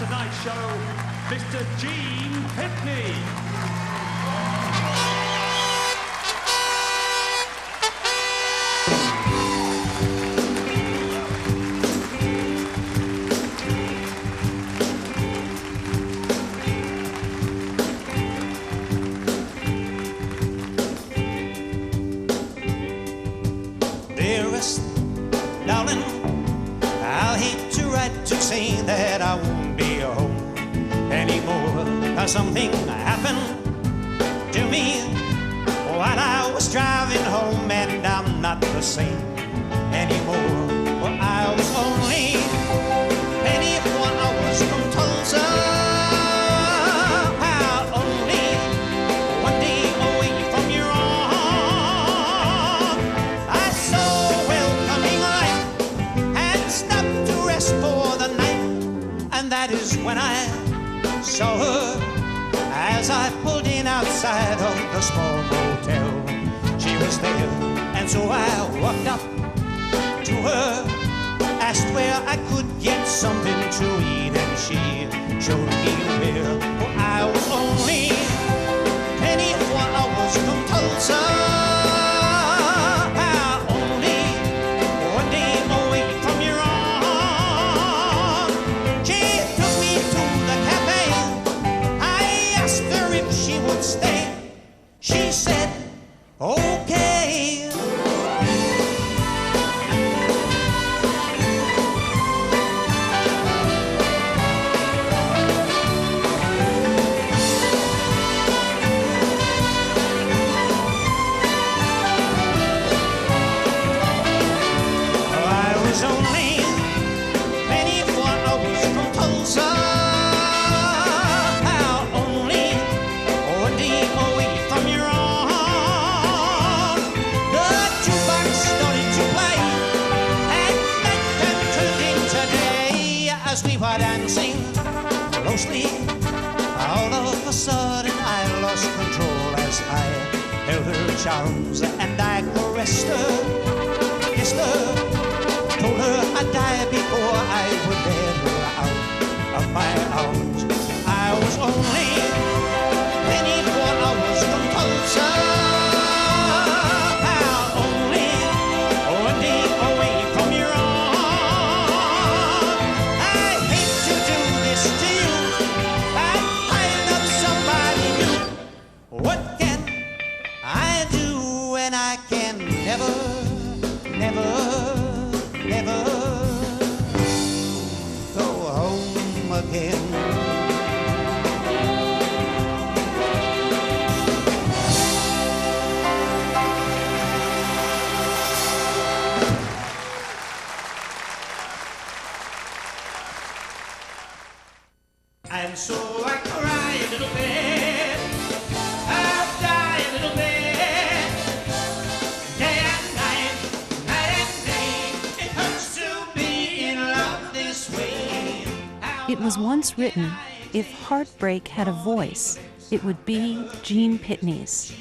tonight's show, Mr. Gene Pitney. Dearest darling, I'll hate to write to say that I won't be home anymore, 'cause something happened to me while I was driving home, and I'm not the same anymore. Well, I was only 21, I was from Tulsa, only one day away from your arm. I saw welcoming light and stopped to rest for the night, and that is when I saw her as I pulled in outside of the small motel. She was there, and so I walked up to her, asked where I could get something to eat, and she showed me where. Well, I was only 21, I was from Tulsa, only one day away from your arm. She took me to the cafe. I asked her if she would stay. She said, okay. As we were dancing closely, all of a sudden I lost control as I held her charms and I caressed her, kissed her, told her I'd die before I would let her out of my arms. I was only 21, I was from Tulsa, only one day away from your arms. What can I do when I can never, never, never go home again? And so I cry a little bit, I die a little bit, day and night, night and day. It hurts to be in love this way. It was once written, if heartbreak had a voice, it would be Gene Pitney's.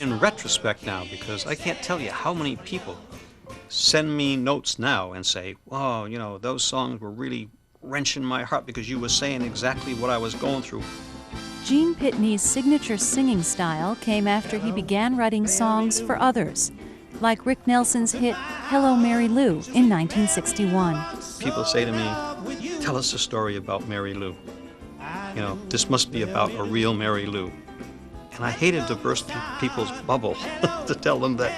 In retrospect now, because I can't tell you how many people send me notes now and say, oh, you know, those songs were really wrenching my heart because you were saying exactly what I was going through. Gene Pitney's signature singing style came after he began writing songs for others, like Rick Nelson's hit Hello, Mary Lou in 1961. People say to me, tell us a story about Mary Lou. You know, this must be about a real Mary Lou. And I hated to burst people's bubble to tell them that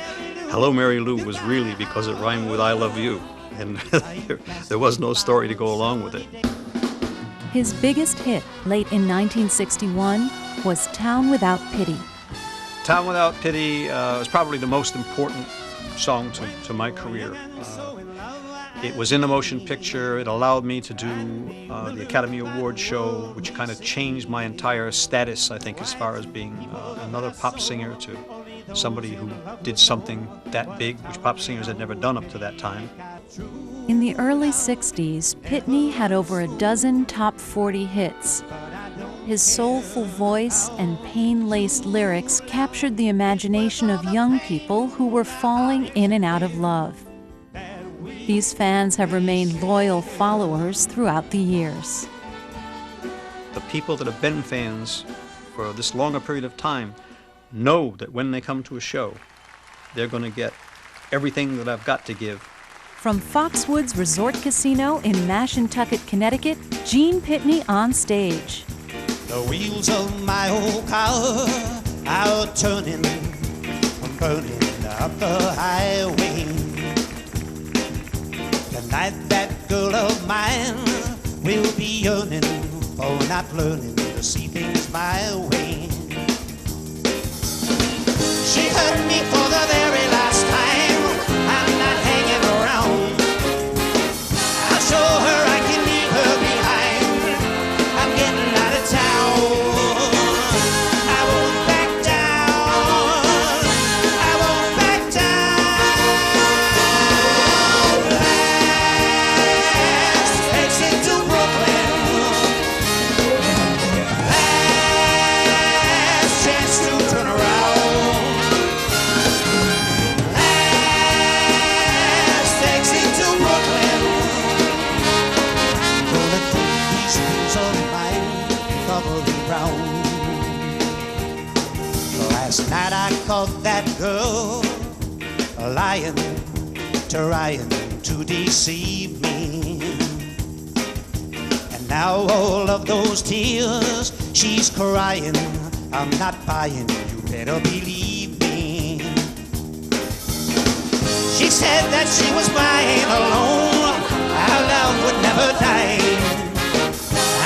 Hello, Mary Lou was really because it rhymed with I love you. And there was no story to go along with it. His biggest hit, late in 1961, was Town Without Pity. Town Without Pity was probably the most important song to my career. It was in a motion picture. It allowed me to do the Academy Award show, which kind of changed my entire status, I think, as far as being another pop singer to somebody who did something that big, which pop singers had never done up to that time. In the early 60s, Pitney had over a dozen top 40 hits. His soulful voice and pain-laced lyrics captured the imagination of young people who were falling in and out of love. These fans have remained loyal followers throughout the years. the people that have been fans for this longer period of time know that when they come to a show, they're going to get everything that I've got to give. From Foxwoods Resort Casino in Mashantucket, Connecticut, Gene Pitney on stage. The wheels of my old car are turning, burning up the highway. Tonight that girl of mine will be yearning for not learning to see things my way. She hurt me for the very last time. I'm not hanging around. I'll show her I can leave her behind. I'm getting out of town. I won't back down. I won't back down. Last exit to Brooklyn. Last chance to turn around. Last exit to Brooklyn. Gonna keep these wheels of mine covered round. Last night I caught that girl lying, trying to deceive me. And now all of those tears she's crying, I'm not buying, you better believe me. She said that she was mine alone, our love would never die.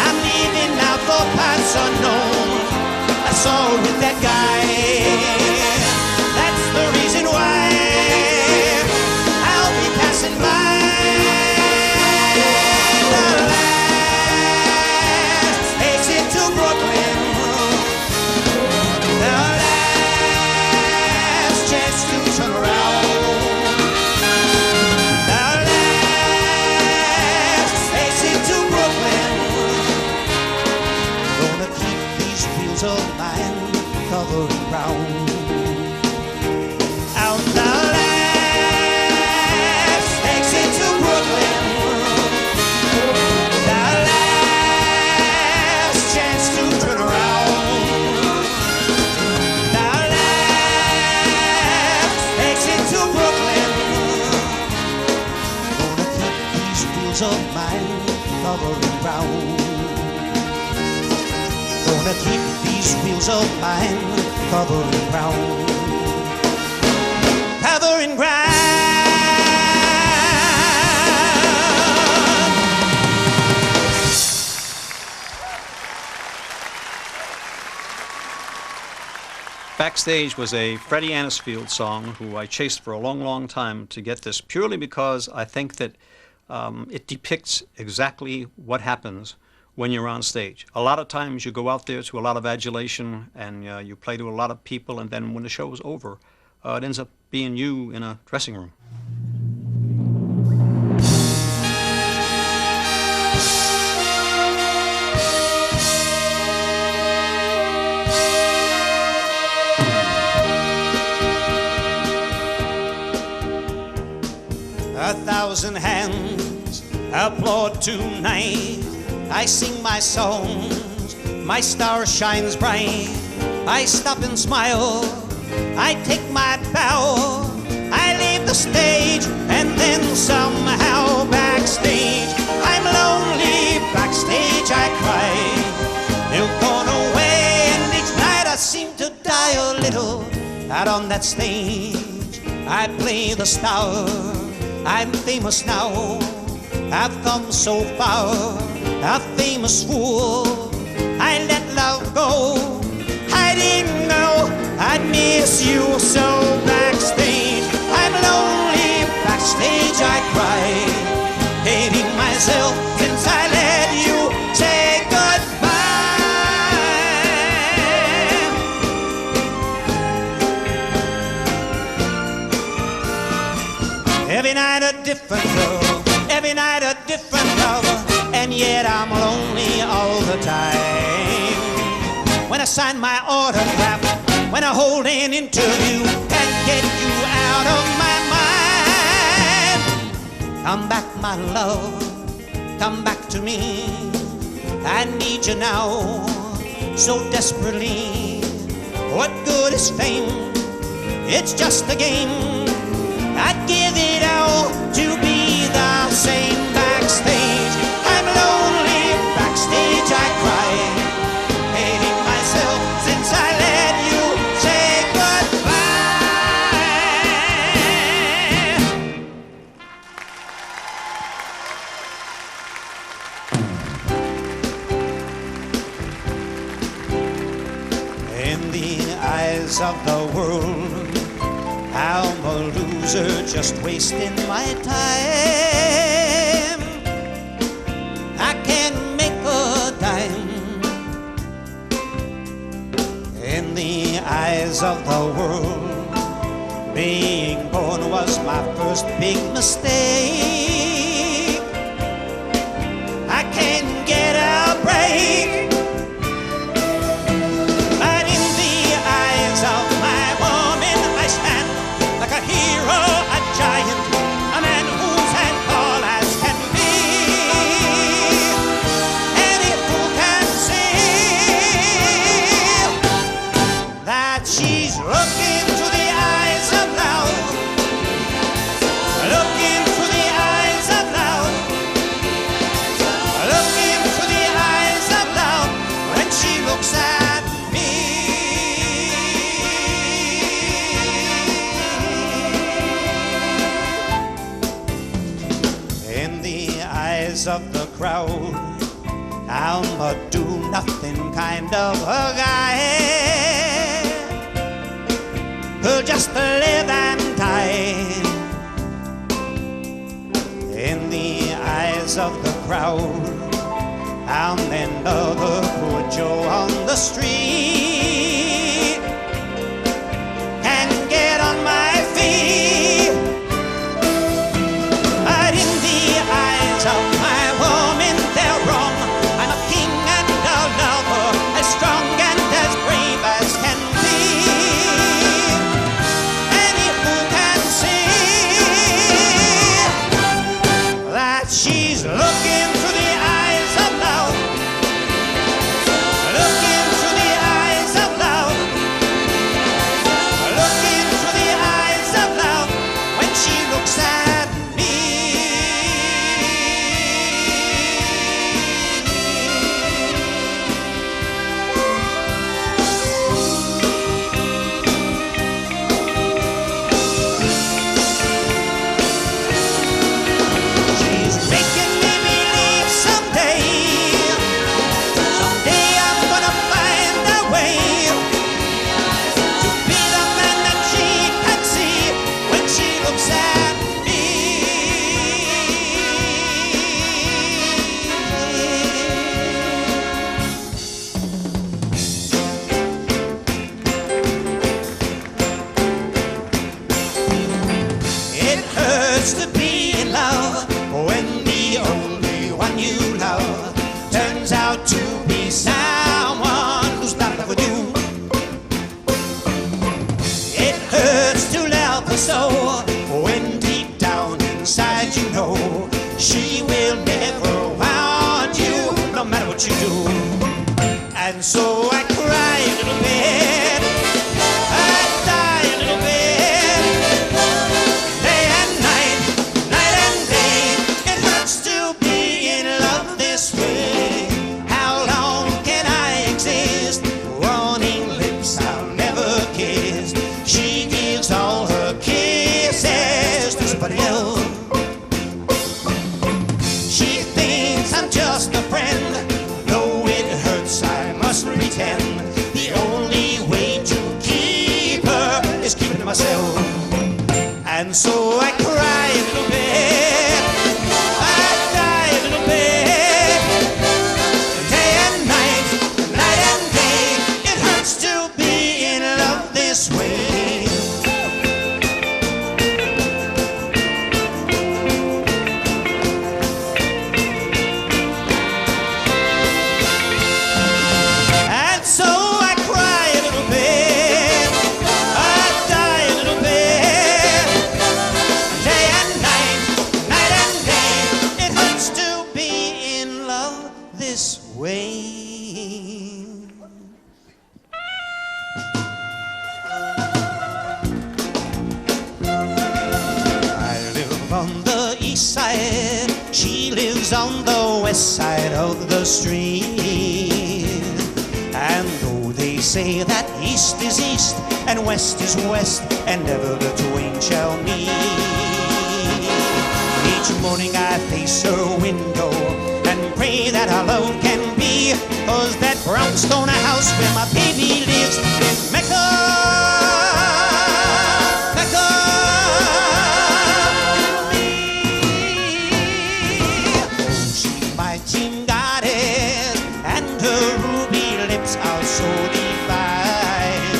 I'm leaving now for parts unknown. I saw her with that guy. That's the reason why I'll be passing by. The last exit to Brooklyn. The last chance to turn around. The last exit to Brooklyn. Gonna keep these wheels of mine covering round. Out the last exit to Brooklyn. The last chance to turn around. The last exit to Brooklyn. Gonna keep these wheels of mine covering round. Gonna keep these wheels of mine covering ground. Covering ground. Backstage was a Freddie Annisfield song who I chased for a long, long time to get this, purely because I think that it depicts exactly what happens when you're on stage. A lot of times you go out there to a lot of adulation and you play to a lot of people, and then when the show is over, it ends up being you in a dressing room. A thousand hands applaud tonight. I sing my songs, my star shines bright. I stop and smile, I take my bow. I leave the stage and then somehow backstage I'm lonely, backstage I cry. They've gone away and each night I seem to die a little. Out on that stage I play the star. I'm famous now, I've come so far. A famous fool, I let love go. I didn't know I'd miss you so. Backstage, I'm lonely, backstage I cry. Hating myself since I let you say goodbye. Every night a different girl, every night a different lover. And yet I'm lonely all the time. When I sign my autograph, when I hold an interview and get you out of my mind. Come back, my love, come back to me. I need you now so desperately. What good is fame? It's just a game. I'd give it all to be the same backstage. I'm lonely backstage, I cry, hating myself since I let you say goodbye. In the eyes of the world, I'm a loser just wasting my time. I can't make a dime. In the eyes of the world, being born was my first big mistake. I can't get a break. But in the eyes of my woman, I stand like a hero, a giant, a man who's as tall as can be. Any fool can see that she's looking to the eyes of love, looking to the eyes of love, looking to the eyes of love when she looks at me. In the eyes of the crowd, I'm a do-nothing kind of a guy who'll just live and die. In the eyes of the crowd, I'm another poor Joe on the street. Can't get on my feet. But in the eyes of my woman, they're wrong. I'm a king and a lover, as strong and as brave as can be. Any fool can see that she's looking through the eyes of love, looking through the eyes of love, looking through the eyes of love when she looks at me. She's making me believe someday I'm gonna find a way to be the man that she can see when she looks at me. It hurts to be in love when the only one you love turns out to be someone who's not like you. It hurts to love her so when deep down inside you know she will never want you, no matter what you do. And so I cry a little bit, I die a little bit, day and night, night and day. It hurts to be in love this way. How long can I exist, wanting lips I'll never kiss? She gives all her kisses to somebody else. She thinks I'm just a friend, though it hurts I must pretend. I live on the east side, she lives on the west side of the street. And though they say that east is east and west is west, and never the twain shall meet, each morning I face her window and pray that our love can be, 'cause that brownstone house where my baby lives is Mecca, Mecca to me. Oh, she's my teen goddess, and her ruby lips are so divine.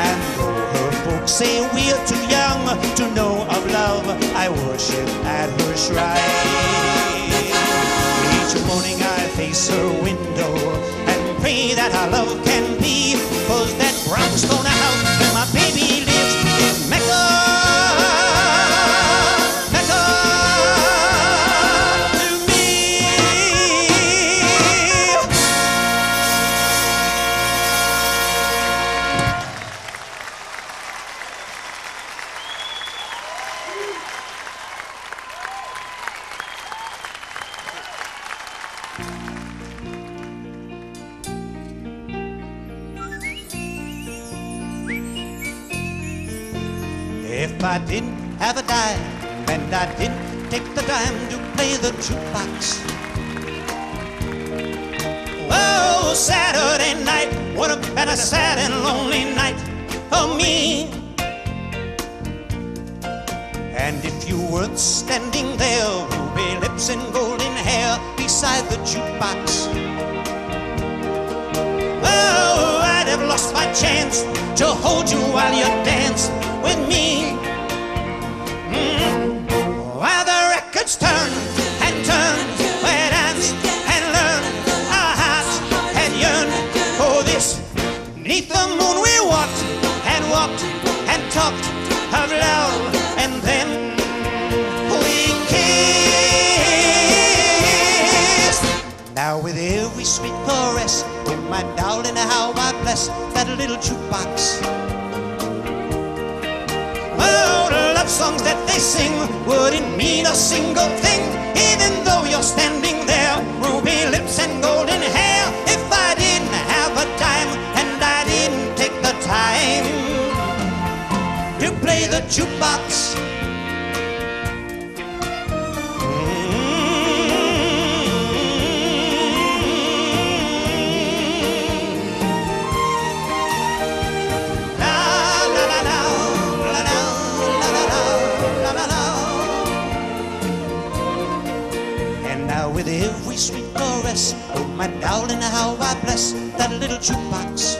And though her folks say we're too young to know of love, I worship at her shrine. Each morning I face her window and pray that our love can be, 'cause that brownstone house where my baby lives is Mecca, Mecca to me. If I didn't have a dime and I didn't take the time to play the jukebox, oh, Saturday night would have been a sad and lonely night for me. And if you weren't standing there, ruby lips and golden hair beside the jukebox, oh, I'd have lost my chance to hold you while you danced with me. While the records turn and turn, we danced and learned, our hearts had yearned for this. 'Neath the moon we walked and talked of love, and then we kissed. Now with every sweet caress, oh my darling, how I bless that little jukebox. Oh, the love songs that they sing wouldn't mean a single thing, even though you're standing there, ruby lips and golden hair. If I didn't have a dime and I didn't take the time to play the jukebox, with every sweet caress, oh my darling, how I bless that little jukebox.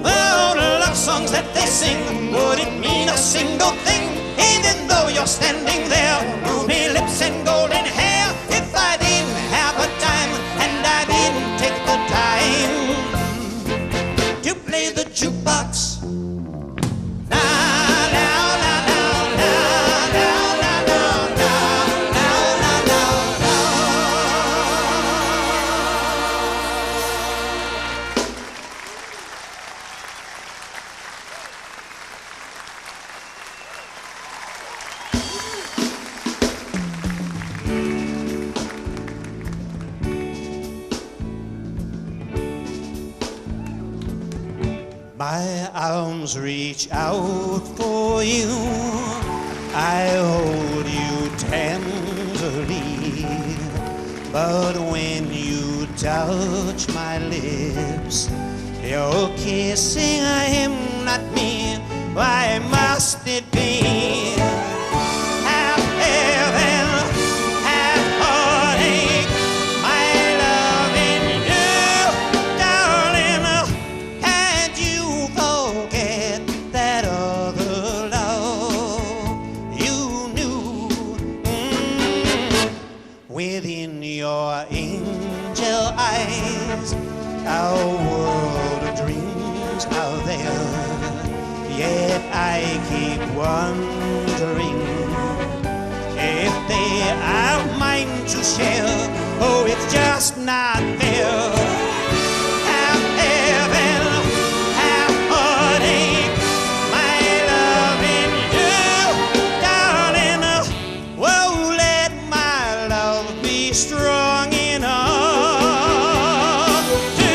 Oh, the love songs that they sing wouldn't mean a single thing, even though you're standing there, ruby lips and golden hair. If I didn't have a dime and I didn't take the time to play the jukebox. My arms reach out for you, I hold you tenderly, but when you touch my lips, you're kissing him, not me. Why must it be half heaven, half heartache? My loving you, darling, can't you forget that other love you knew? Within your angel eyes, our world of dreams out there. Yet I keep wondering if they I'm mine to share. Oh, it's just not fair. Half heaven, half heartache, my loving you, darling. Whoa, let my love be strong enough to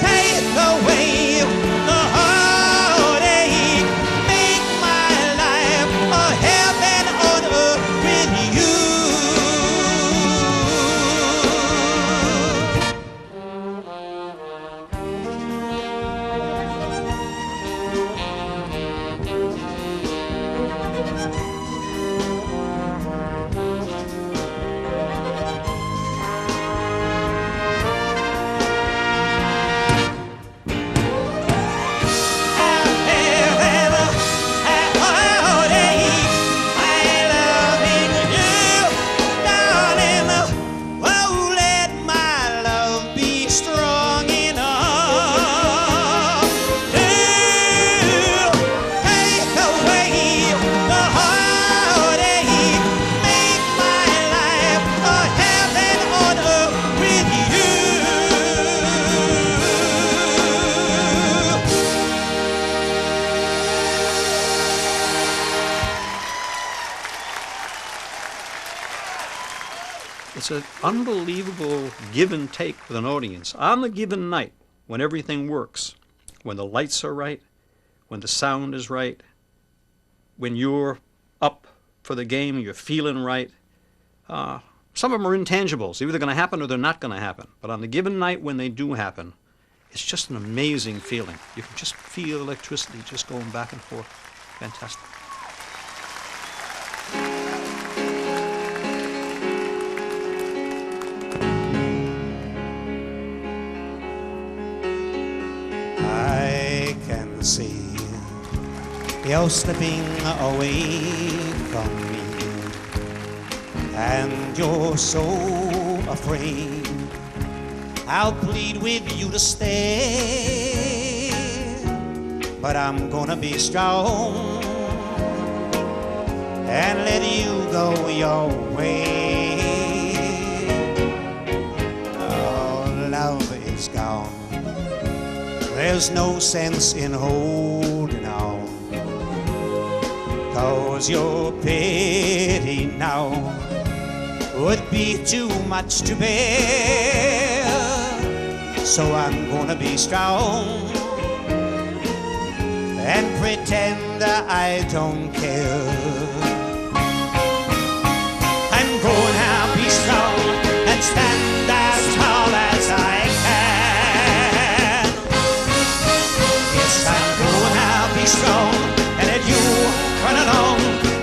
take away the heartache, make my life a heaven on earth with you. It's an unbelievable give and take with an audience. On the given night, when everything works, when the lights are right, when the sound is right, when you're up for the game, you're feeling right. Some of them are intangibles. They're either going to happen or they're not going to happen. But on the given night when they do happen, it's just an amazing feeling. You can just feel electricity just going back and forth. Fantastic. I can see you're slipping away from me, and you're so afraid I'll plead with you to stay, but I'm gonna be strong and let you go your way. Oh, love is gone. There's no sense in holding on, 'cause your pity now would be too much to bear. So I'm gonna be strong and pretend I don't care. I'm gonna be strong and stand as tall as I can. Yes, I'm gonna be strong and let you run along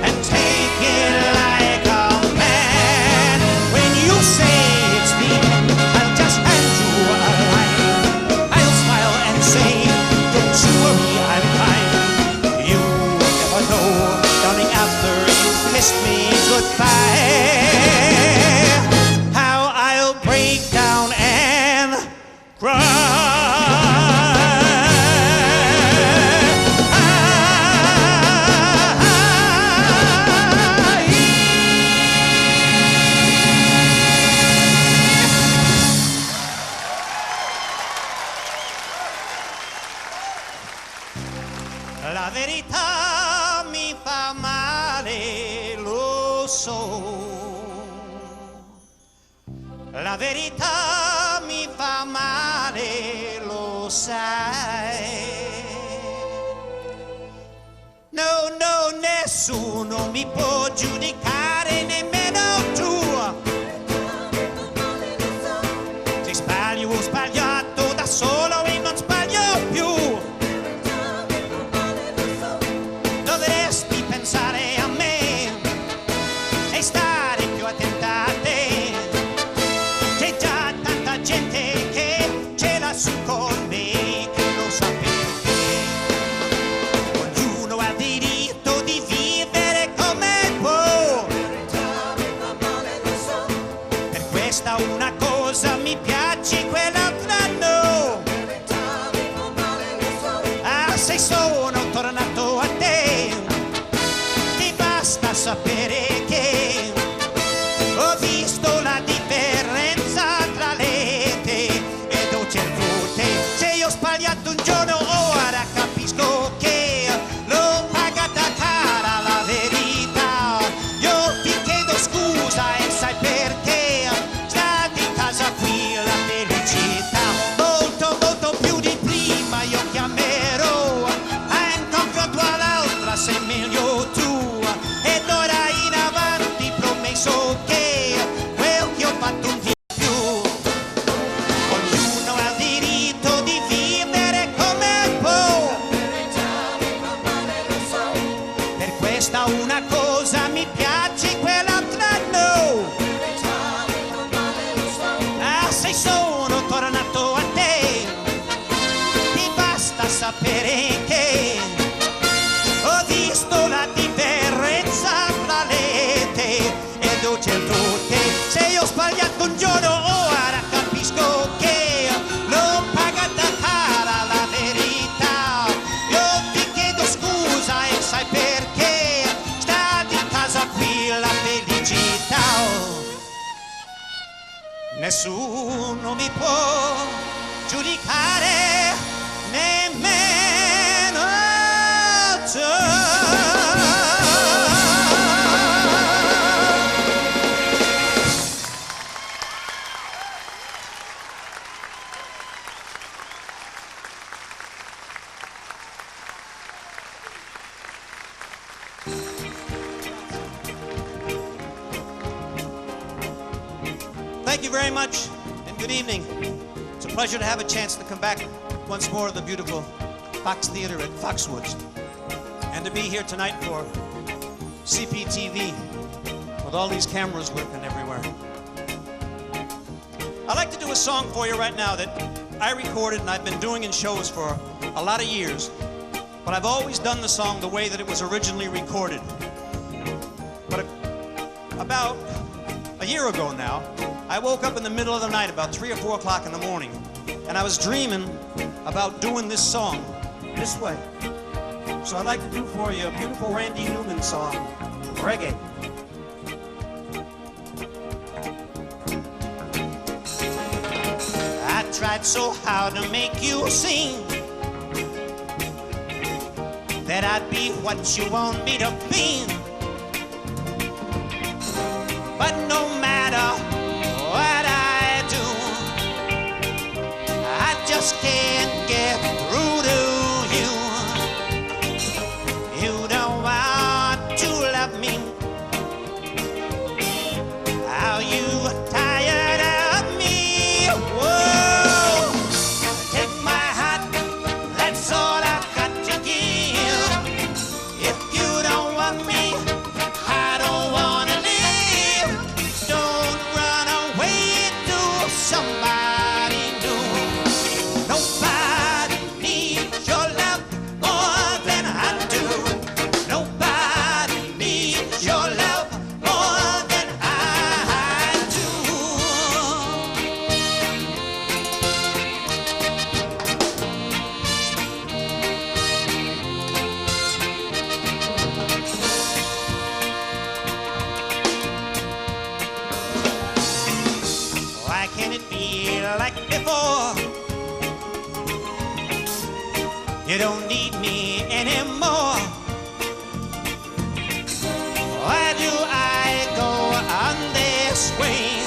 and take it like a man. When you say it's me, I'll just hand you a line. I'll smile and say, don't you worry, I'm fine. You never know, darling, after you've kissed me goodbye, how I'll break down and cry. La verità mi fa male, lo so. La verità mi fa male, lo sai. No, no, nessuno mi può giudicare, nemmeno tu. Se sbaglio ho sbagliato da solo e non sbaglio più. Dovresti pensare a me e stare più attenta a te. C'è già tanta gente che ce l'ha su con me, che lo sa perché. Ognuno ha diritto di vivere come può. Per questa una cosa mi piace, quell'altra no. Ah, se sono tornato a te, ti basta sapere che un giorno ora capisco che l'ho pagata cara la verità. Io ti chiedo scusa e sai perché sta di casa qui la felicità. Nessuno mi può giudicare, nemmeno te. Thank you very much, and good evening. It's a pleasure to have a chance to come back once more to the beautiful Fox Theater at Foxwoods, and to be here tonight for CPTV with all these cameras working everywhere. I'd like to do a song for you right now that I recorded and I've been doing in shows for a lot of years, but I've always done the song the way that it was originally recorded. But about a year ago now, I woke up in the middle of the night, about 3 or 4 o'clock in the morning, and I was dreaming about doing this song this way. So I'd like to do for you a beautiful Randy Newman song, Reggae. I tried so hard to make you sing, that I'd be what you want me to be. But no matter what I do, I just can't get through to you. You don't want to love me. Are you tired of me? Whoa, take my heart, that's all I've got to give. If you don't want me, I don't want to live. Don't run away to somebody new. Nobody needs your love more than I do. Nobody needs your love more than I do. Why can't it be like before? You don't need me anymore. Why do I go on this way?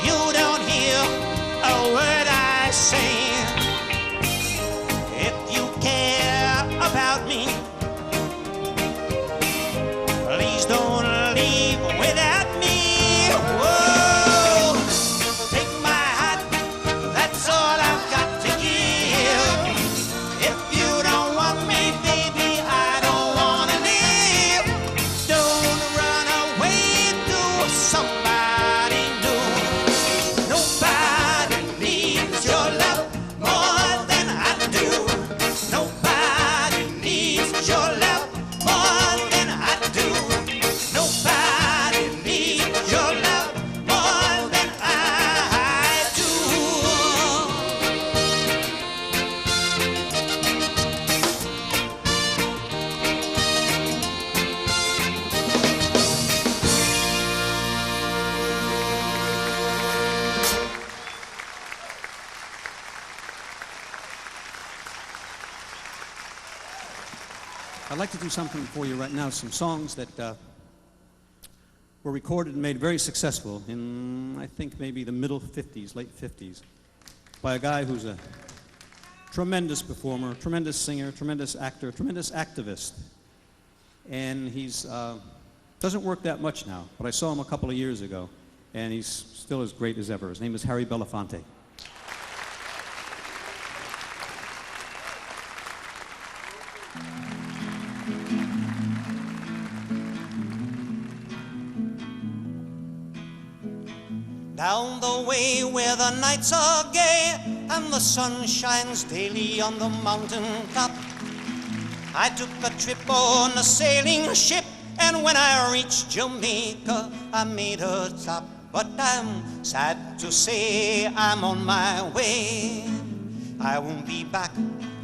You don't hear a word I say. If you care about me, please don't leave without me. Whoa, take my heart, that's all I've got to give. If you don't want me, baby, I don't want to live. Don't run away to somebody new. Nobody needs your love more than I do. Nobody needs your love more than I do. Nobody needs your love more than I do. I'd like to do something for you right now, some songs that were recorded and made very successful in, I think, maybe the middle 50s, late 50s, by a guy who's a tremendous performer, tremendous singer, tremendous actor, tremendous activist. And he's doesn't work that much now, but I saw him a couple of years ago, and he's still as great as ever. His name is Harry Belafonte. Down the way where the nights are gay and the sun shines daily on the mountain top, I took a trip on a sailing ship, and when I reached Jamaica, I made her stop. but I'm sad to say I'm on my way. I won't be back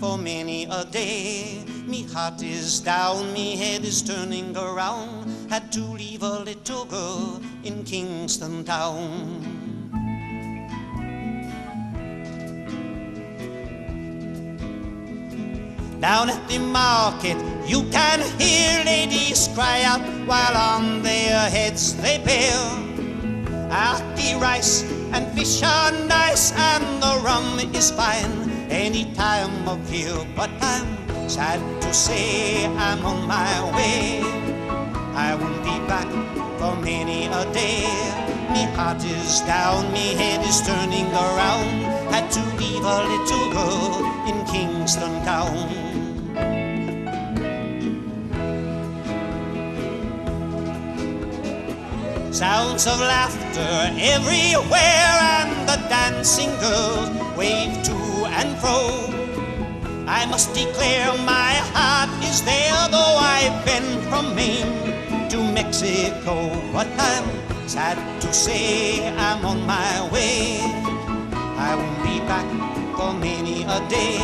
for many a day. Me heart is down, me head is turning around. Had to leave a little girl in Kingston town. Down at the market you can hear ladies cry out while on their heads they bear. Ackee rice and fish are nice and the rum is fine any time of year, but I'm sad to say I'm on my way. I won't be back for many a day. Me heart is down, me head is turning around. Had to leave a little girl in Kingston town. Sounds of laughter everywhere and the dancing girls wave to and fro. I must declare my heart is there, though I've been from Maine to Mexico. But I'm sad to say I'm on my way. I won't be back for many a day.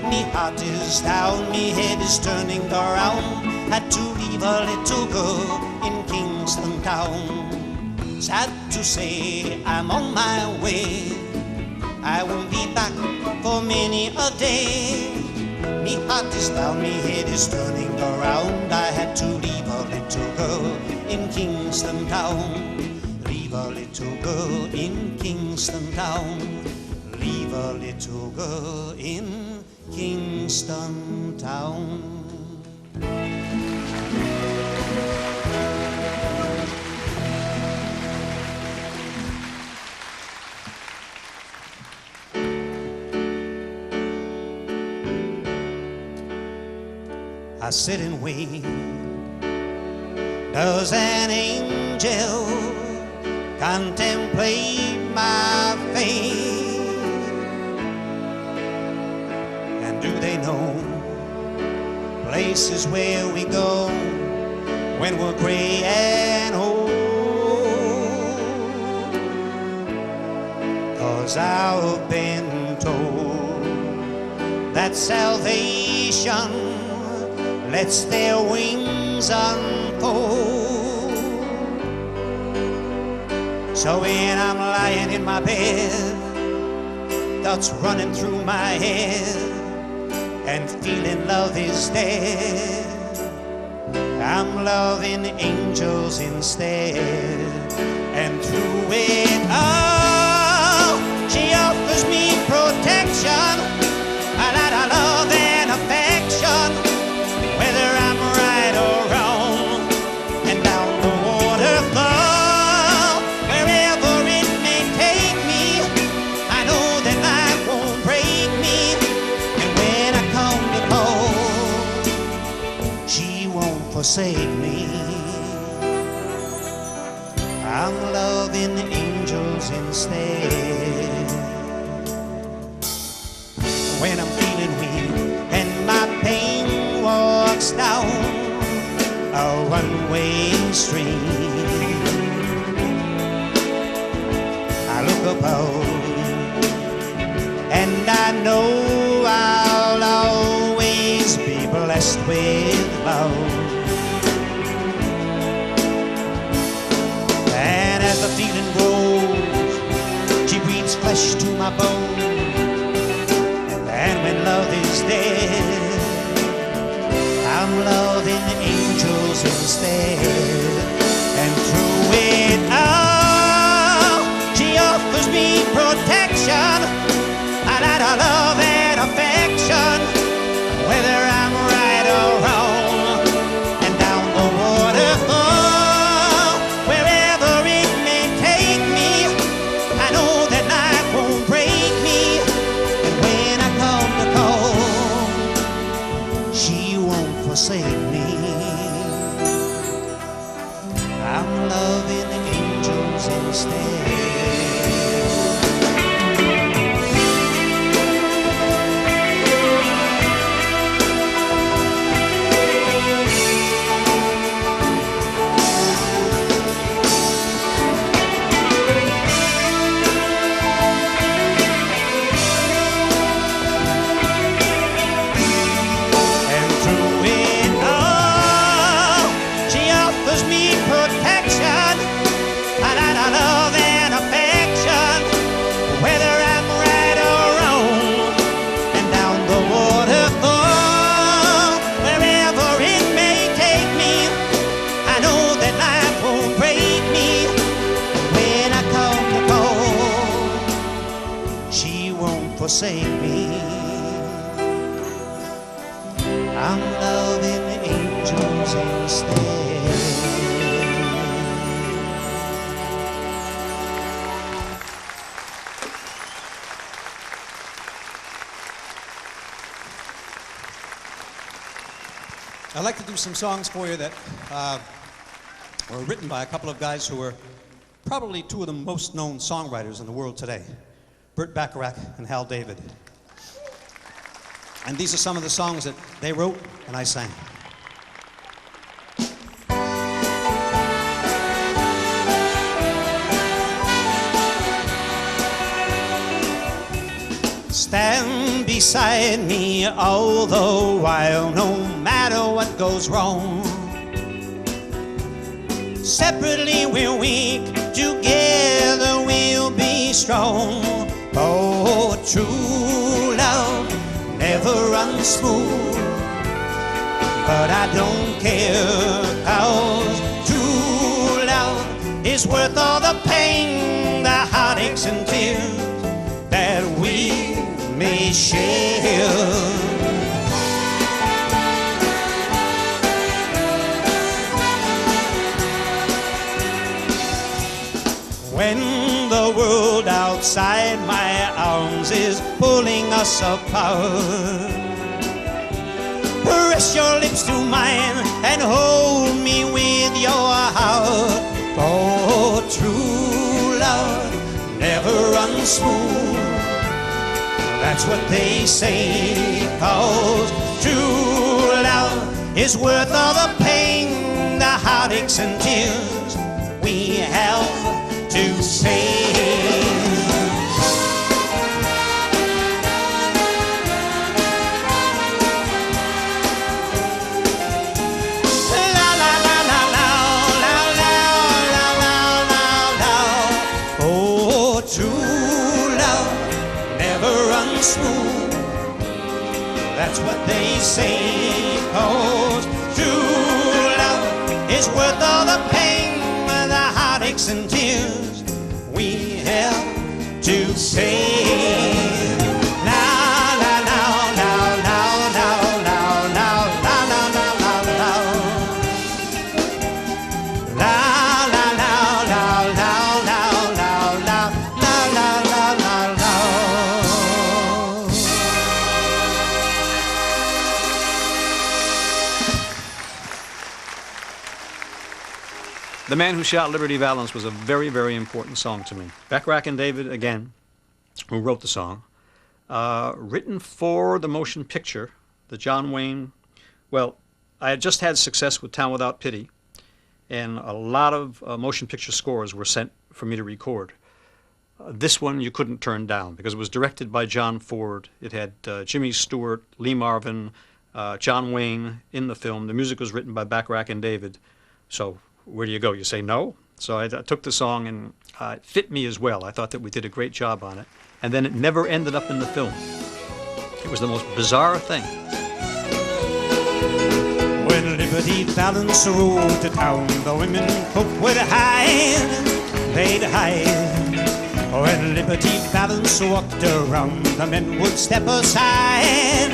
Me heart is down, me head is turning around. Had to leave a little girl in Kingston town. Sad to say I'm on my way. I won't be back for many a day. Me heart is down, me head is turning around. I had to leave a little girl in Kingston town. Leave a little girl in Kingston town. Leave a little girl in Kingston town. I sit and wait. Does an angel contemplate my fate? And do they know places where we go when we're gray and old? 'Cause I've been told that salvation lets their wings unfold. So when I'm lying in my bed, thoughts running through my head, and feeling love is dead, I'm loving angels instead. And through it all, she offers me protection, a lot of love and affection. Whether I'm right or wrong, and down the waterfall, wherever it may take me, I know that life won't break me. And when I come to call, she won't forsake me. I'm loving angels instead. When I'm feeling weak and my pain walks down a one-way street, I look above and I know I'll always be blessed with love. And as the feeling grows, she breathes flesh to my bone. And when love is dead, I'm loving angels instead. And through it all, she offers me protection, a lot of love and affection, whether I'm right or wrong. And down the waterfall, wherever it may take me, I know that life won't break me. And when I come to call, she won't forsake me. I'm loving angels instead. forsake me. I'm loving angels instead. I'd like to do some songs for you that were written by a couple of guys who were probably two of the most known songwriters in the world today, Burt Bacharach and Hal David. And these are some of the songs that they wrote and I sang. Stand beside me all the while, no matter what goes wrong. Separately we're weak, together we'll be strong. Oh, true love never runs smooth, but I don't care, 'cause true love is worth all the pain, the heartaches and tears that we may share. When the world outside my arms is pulling us apart, press your lips to mine and hold me with your heart. Oh, true love never runs smooth, that's what they say, 'cause true love is worth all the pain, the heartaches and tears we have to say. La la la la la la la la la la la. Oh, true love never runs smooth, that's what they say, 'cause true love is worth all the pain, the heartaches and tears we have to say. Now, now, now, now, now, now, now, now, now, now, now, now. La, la, la, la, la, la, la, la, la, la, la, la, la. The Man Who Shot Liberty Valance was a very, very important song to me. Bacharach and David, again, who wrote the song, written for the motion picture, the John Wayne. Well, I had just had success with Town Without Pity, and a lot of motion picture scores were sent for me to record. This one you couldn't turn down because it was directed by John Ford. It had Jimmy Stewart, Lee Marvin, John Wayne in the film. The music was written by Bacharach and David. So where do you go? You say no? So I took the song, and it fit me as well. I thought that we did a great job on it. And then it never ended up in the film. It was the most bizarre thing. When Liberty Valance rode to town, the women folk would hide, they'd hide. When Liberty Valance walked around, the men would step aside,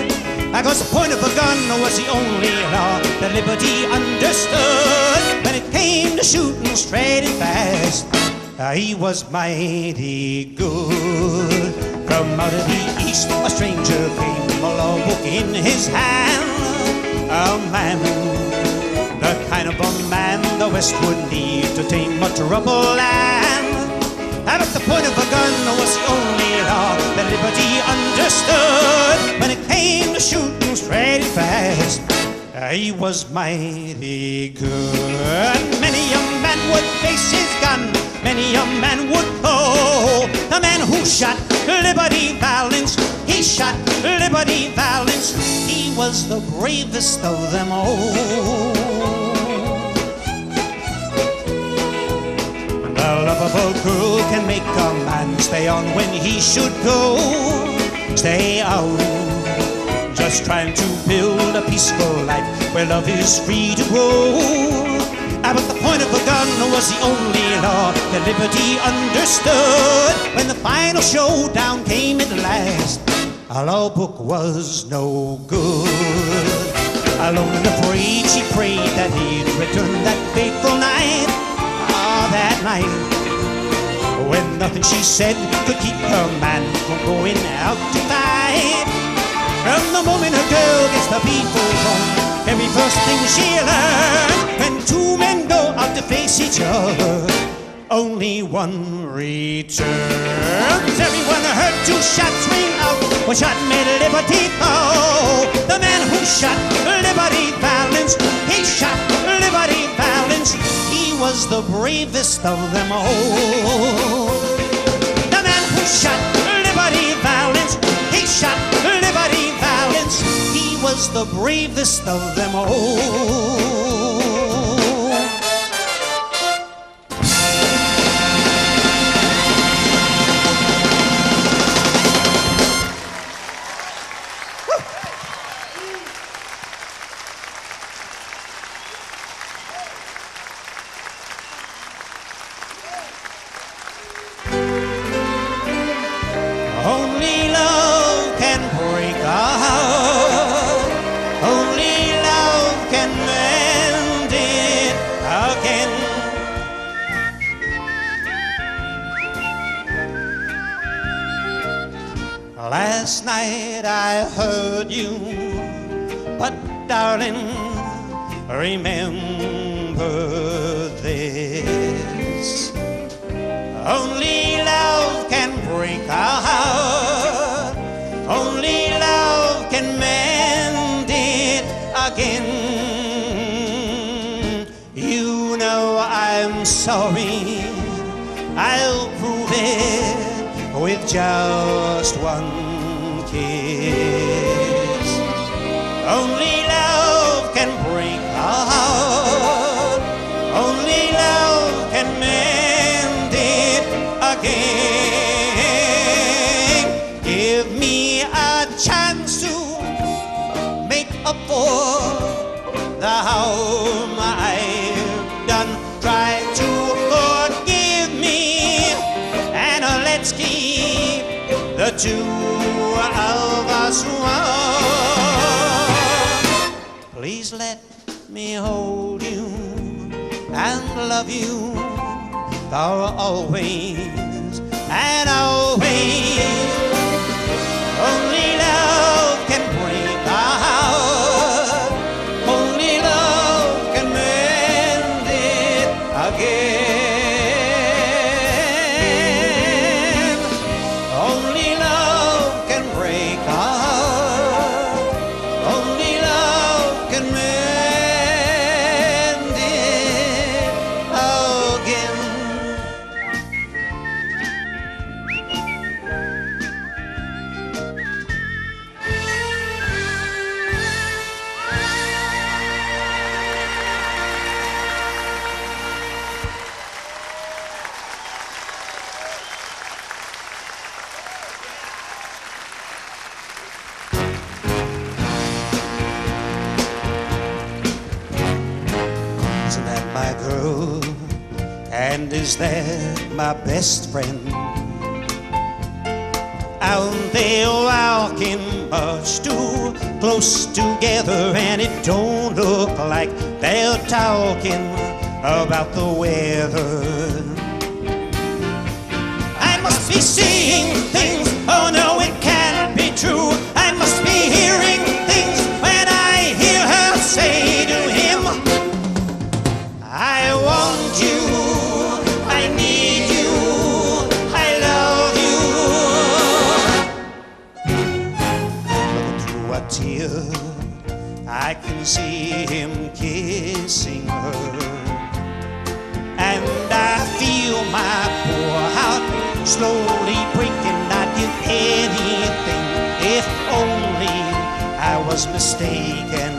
because the point of a gun was the only law that Liberty understood. When it came to shooting straight and fast, he was mighty good. From out of the east, a stranger came, a law book in his hand. A man, the kind of a man the West would need to tame a troubled land. But the point of a gun was the only law that Liberty understood. When it came to shooting straight and fast, he was mighty good. Many a man would face his gun, many a man would go. The man who shot Liberty Valance, he shot Liberty Valance. He was the bravest of them all. The love of a girl can make a man stay on when he should go. Stay out, just trying to build a peaceful life where love is free to grow. But the point of a gun was the only law that liberty understood. When the final showdown came at last, our law book was no good. Alone and afraid, she prayed that he'd return that fateful night. That night, when nothing she said could keep her man from going out to fight. From the moment a girl gets the people home, very first thing she learned, when two men go out to face each other, only one returns. Everyone heard two shots ring out. One shot made liberty fall. The man who shot Liberty Valance, he shot Liberty Valance. He was the bravest of them all. The man who shot Liberty Valance, he shot Liberty Valance. He was the bravest of them all. Only love can break a heart. Only love can mend it again. Last night I heard you, but darling, remember this. Only love can break a heart. Only love can mend it again. You know I'm sorry. I'll prove it with just one kiss. Only love can break a heart. Only love can mend it again. Give me a chance to make up for the harm I've done. Try to forgive me, and let's keep the two of us one. Please let me hold you and love you for always and always. Only love can break a heart. Only love can mend it again. Only love can break a heart. Only love can mend it again. Isn't that my girl? And is that my best friend? Aren't they walking much too close together? And it don't look like they're talking about the weather. I must be seeing things. Oh no, it can't be true. I must be hearing things when I hear her say to him, I want you, I need you, I love you. Looking through a tear, I can see him kissing her, and I feel my poor heart slowly breaking. I'd give anything if only I was mistaken.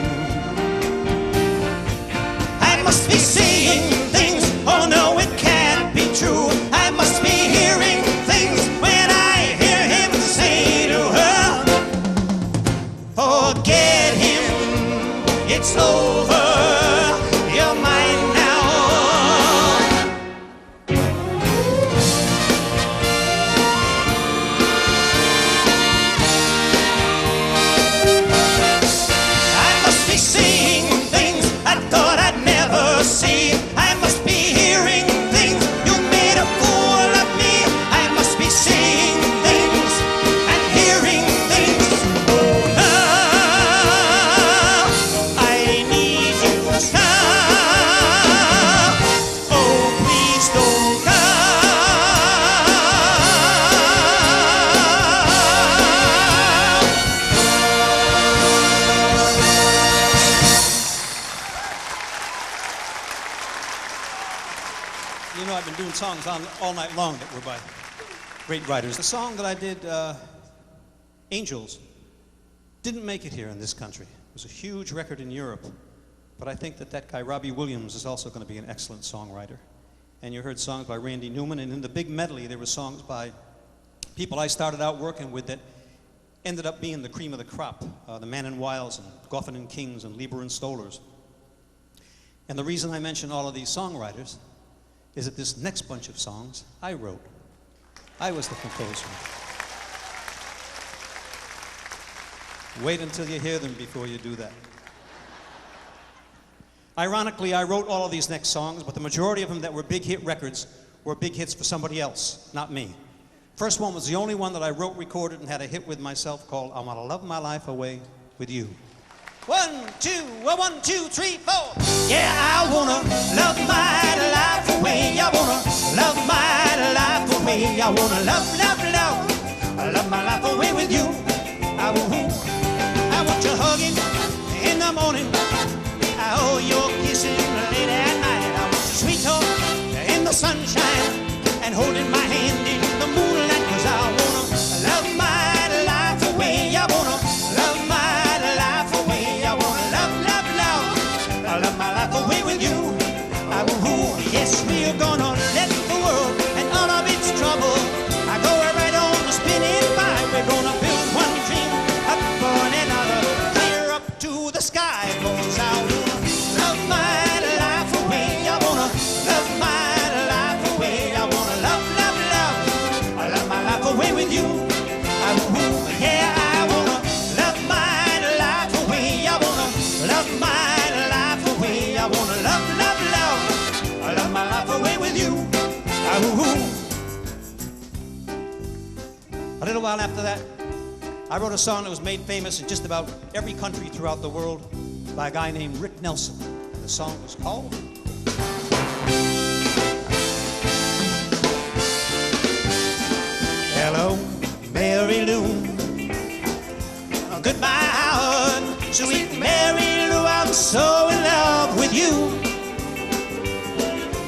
I must be seeing things. Oh no, it can't be true. I must be hearing things when I hear him say to her, forget him, it's over. You're mine now songs all night long that were by great writers. The song that I did, Angels, didn't make it here in this country. It was a huge record in Europe, but I think that guy Robbie Williams is also going to be an excellent songwriter. And you heard songs by Randy Newman, and in the big medley there were songs by people I started out working with that ended up being the cream of the crop, the Man and Wiles and Goffin and Kings and Lieber and Stollers. And the reason I mention all of these songwriters is that this next bunch of songs I wrote. I was the composer. Wait until you hear them before you do that. Ironically, I wrote all of these next songs, but the majority of them that were big hit records were big hits for somebody else, not me. First one was the only one that I wrote, recorded, and had a hit with myself called I Want to Love My Life Away with You. 1, 2, 1, 2, 3, 4. Yeah, I wanna love my life away. I wanna love my life away. I wanna love, love, love. I love my life away with you. I want your hugging in the morning. I owe your kissing late at night. I want your sweet talk in the sunshine and holding my hand in the moonlight. 'Cause I wanna love my life away. I wanna love my life away. I wanna love, love, love. I love my life away with you. Yes, we're gonna let the world and all of its trouble I go right on the spinning by. We're gonna build one dream up on another, clear up to the sky. 'Cause I wanna love my life away. I wanna love my life away. I wanna love, love, love. I love my life away with you. Yeah, I wanna love my life away. I wanna love my life away. I wanna love, love, love. I love my life away with you. A little while after that, I wrote a song that was made famous in just about every country throughout the world by a guy named Rick Nelson. And the song was called Hello, Mary Lou. Goodbye, Howard. Sweet Mary Lou, I'm so in love with you.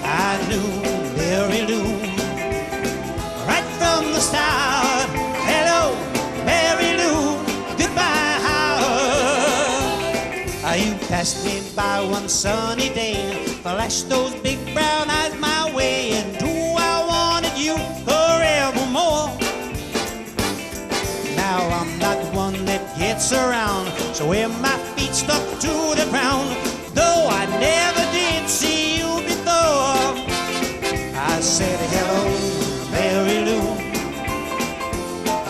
I knew Mary Lou right from the start. Hello, Mary Lou. Goodbye, Howard. You passed me by one sunny day, flashed those big brown eyes my way, and I wanted you forevermore. Now I'm not one that gets around, so where my feet stuck to the ground, though I never did see you before. I said hello, Mary Lou.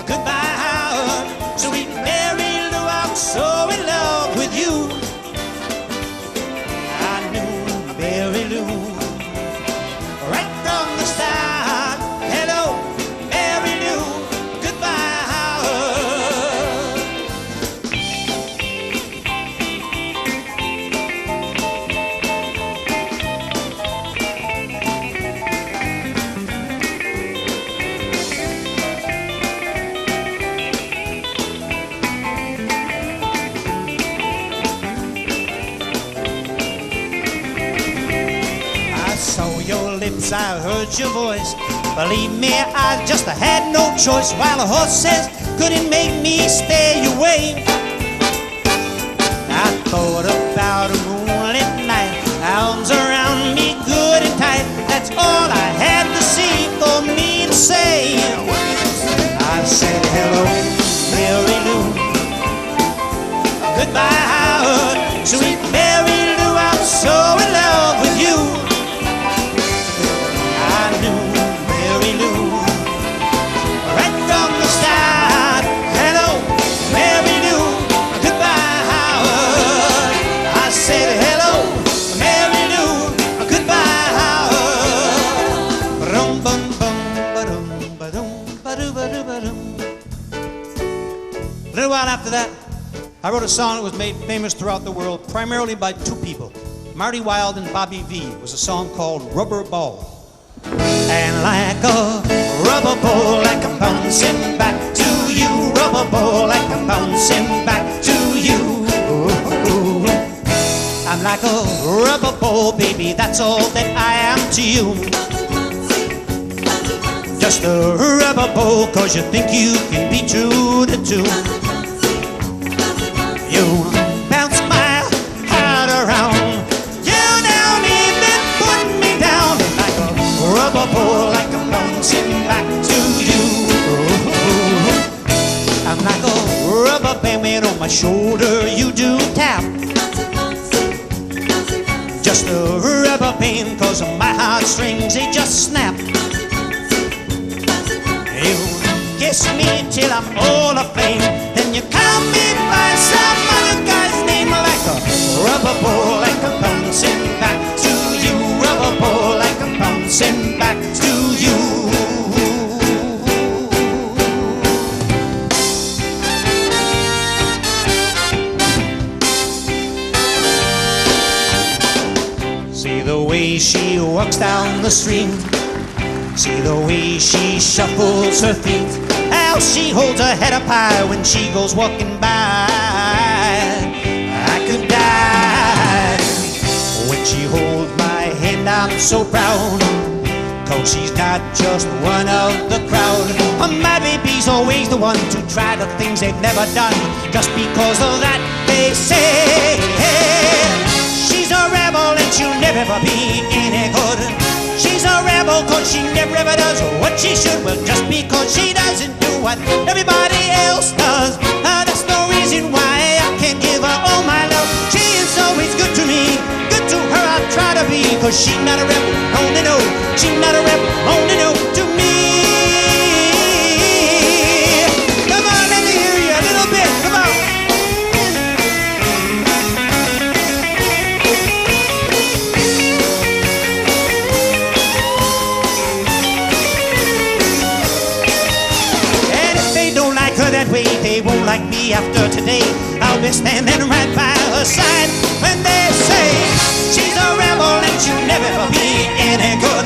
Goodbye, Howard. Sweet Mary Lou, I'm so in love with you. I knew Mary Lou right from the start. Hello, Mary Lou. Goodbye, Howard. I saw your lips, I heard your voice. Believe me, I just had no choice. While the horses couldn't make me stay away, I thought about a moonlit night, arms around me good and tight. That's all I had to see for me to say. I said hello, Mary Lou. Goodbye, Howard. Sweet Mary Lou, I'm so in love with you. I knew Mary Lou right from the start. Hello, Mary Lou. Goodbye, Howard. I said hello, Mary Lou. Goodbye, Howard. Rum bum bum ba-dum ba-dum ba-doo ba-doo ba-dum. A little while after that, I wrote a song that was made famous throughout the world, primarily by two people, Marty Wilde and Bobby Vee. It was a song called Rubber Ball. And like a rubber ball, like I'm bouncing back to you. Rubber ball, like I'm bouncing back to you. Ooh. I'm like a rubber ball, baby, that's all that I am to you. just a rubber ball, 'cause you think you can be true to two. You bounce my heart around, you don't even put me down, like a rubber ball, like I'm bouncing back to you. I'm like a rubber band on my shoulder, you do tap. Just a rubber band, 'cause my heartstrings, they just snap. You kiss me till I'm all aflame, then you call me by some other guy's name, like a rubber ball, like I'm bouncing back to you. Rubber ball, like I'm bouncing back to you. See the way she walks down the street, see the way she shuffles her feet, how she holds her head up high when she goes walking by. I could die when she holds my hand. I'm so proud, 'cause she's not just one of the crowd. My baby's always the one to try the things they've never done, just because of that they say. She's a rebel and she'll never ever be any good. She's a rebel 'cause she never ever does what she should. Well, just because she doesn't do what everybody else does, that's no reason why I can't give her all my love. She is always good to me, good to her I try to be, 'cause she's not a rebel, only no. She's not a rebel, only no to me. Come on, let me hear you a little bit, come on. That way they won't like me after today. I'll be standing right by her side when they say she's a rebel and she'll never ever be any good.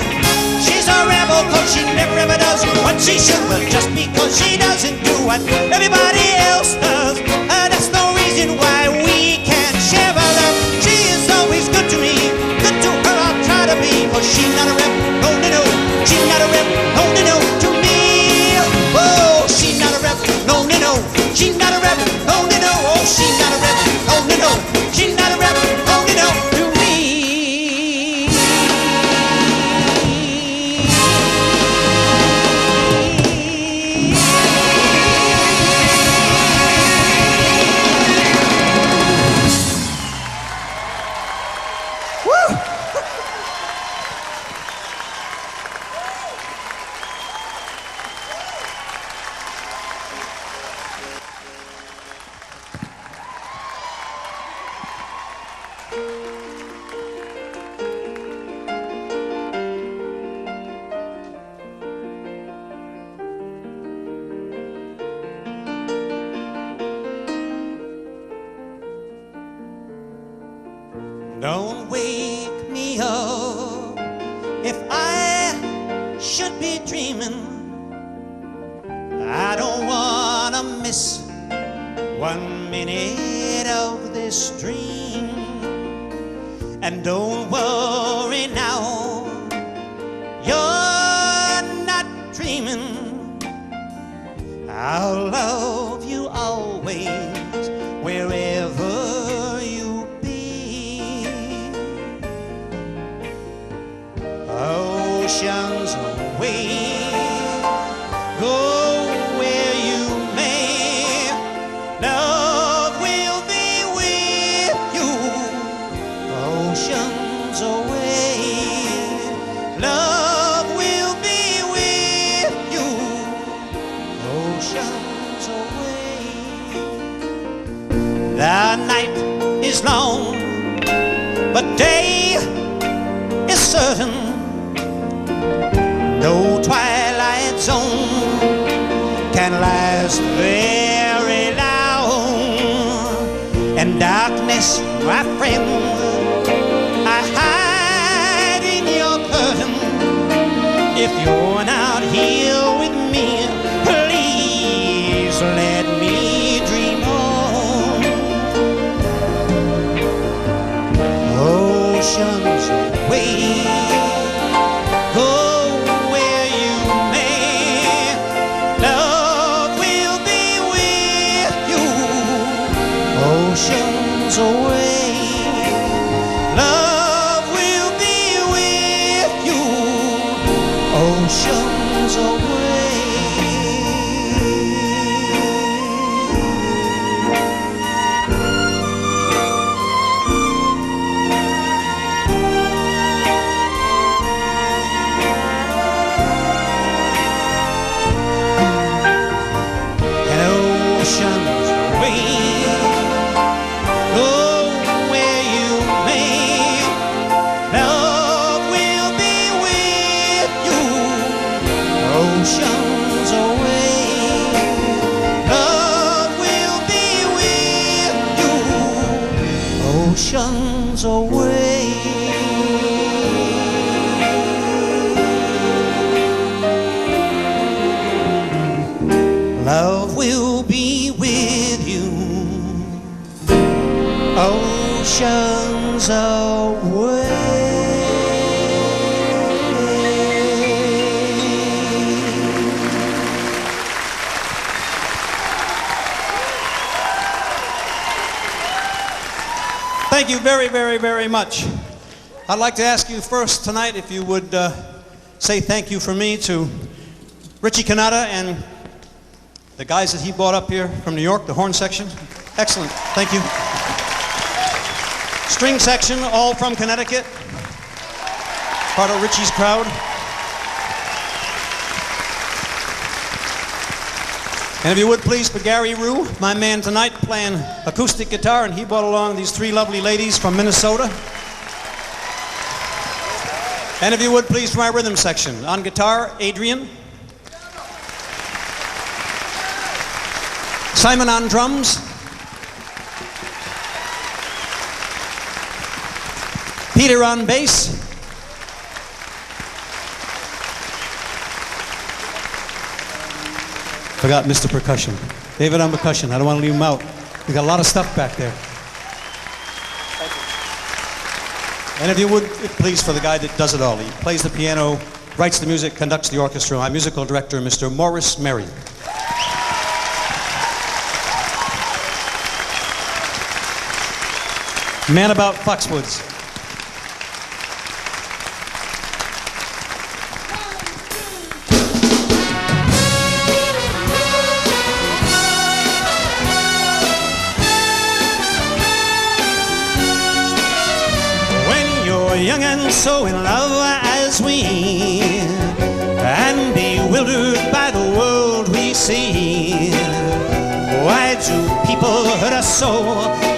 She's a rebel 'cause she never ever does what she should. Well, just because she doesn't do what everybody else does, that's no reason why we can't share her love. She is always good to me, good to her I'll try to be, 'cause she's not a rebel, no, no, no. She's not a rebel, no, no, no to me. Oh, she's not a rebel, no, no, no. She's not a rebel, no, no, no. Oh, she's not a rebel, no, no, no. She's not a rebel, no, no, no to me. Woo! Don't wake me up if I should be dreaming. I don't wanna miss 1 minute of this dream. And don't worry now, you're not dreaming. I'll love you always, wherever you be. Oceans away, go where you may, love will be with you. Oceans away, love will be with you. Oceans away. The night is long, but day is certain. No twilight zone can last very long. And darkness, my friend, I hide in your curtain. If you're not here with me, please let me dream on. Oceans away, go where you may, oceans away. Love will be with you, oceans away. Oceans away, go where you may. Love will be with you, oceans away. Love will be with you, oceans away. Love will be with you, oceans away. Thank you very, very, very much. I'd like to ask you first tonight if you would say thank you for me to Richie Cannata and the guys that he brought up here from New York, the horn section. Excellent, thank you. String section, all from Connecticut. Part of Richie's crowd. And if you would please, for Gary Rue, my man tonight, playing acoustic guitar, and he brought along these three lovely ladies from Minnesota. And if you would please, for my rhythm section, on guitar, Adrian. Simon on drums. Peter on bass. Forgot Mr. Percussion. David on percussion. I don't want to leave him out. We got a lot of stuff back there. And if you would, please, for the guy that does it all. He plays the piano, writes the music, conducts the orchestra. My musical director, Mr. Morris Merry. Man about Foxwoods. Young and so in love as we, and bewildered by the world we see. Why do people hurt us so?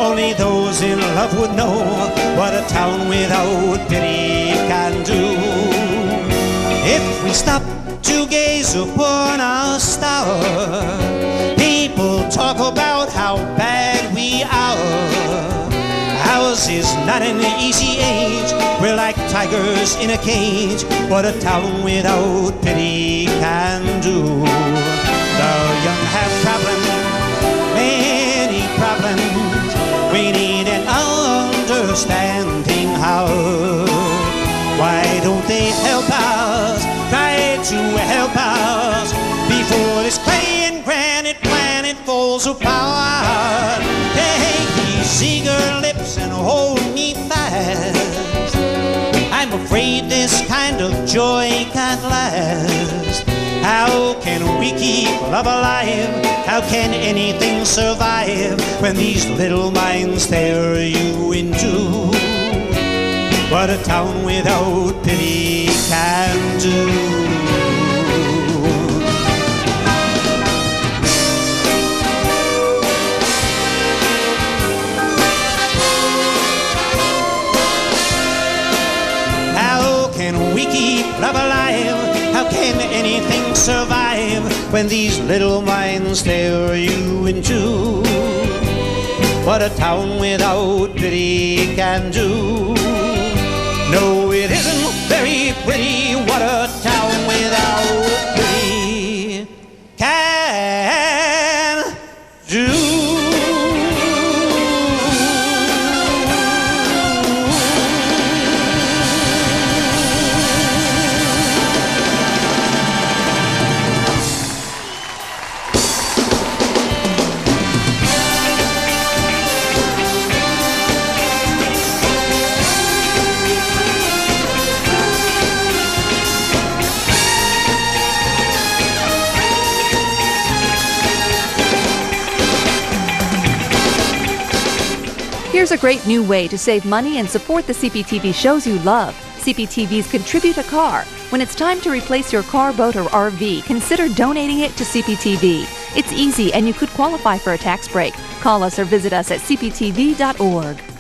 Only those in love would know what a town without pity can do. If we stop to gaze upon our star, people talk about how bad we are. Ours is not an easy age. We're like tigers in a cage. What a town without pity can do. The young have problems, many problems. We need an understanding how. Why don't they help us? Try to help us before this clay and granite planet falls apart. Take these eager lips and hold me fast. I'm afraid this kind of joy can't last. How can we keep love alive? How can anything survive when these little minds tear you in two? What a town without pity can do. We keep love alive. How can anything survive when these little minds tear you in two? What a town without pity can do. No, it isn't very pretty. What a town without pity can do. Here's a great new way to save money and support the CPTV shows you love. CPTV's Contribute a Car. When it's time to replace your car, boat, or RV, consider donating it to CPTV. It's easy and you could qualify for a tax break. Call us or visit us at cptv.org.